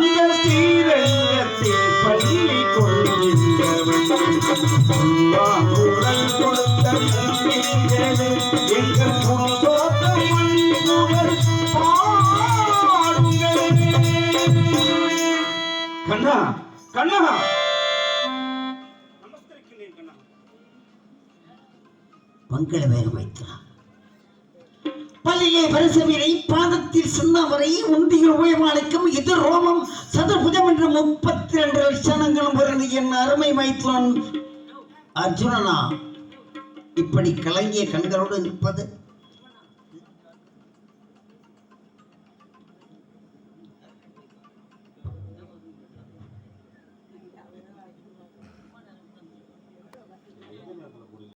அந்த ஸ்ரீரங்கத்தில் பள்ளி கொள்கின்றவன் குரல் கொடுத்த எங்கள் குணத்தோட்டம் புகழ் பாடுங்கள். கண்ணா கண்ணா நமஸ்கரிக்கிறேன் கண்ணா. மங்கள வேகம் வைத்தான். பள்ளியிலே பரிசவரை பாதத்தில் சின்னவரை உந்திகள் உயமானிக்கும் எதிர் ரோமம் சதுர்புஜம் என்ற 32 லட்சணங்களும் பிறந்து என் அருமை மைத்துனன் அர்ஜுனனா இப்படி கலங்கிய கண்களோடு நிற்பது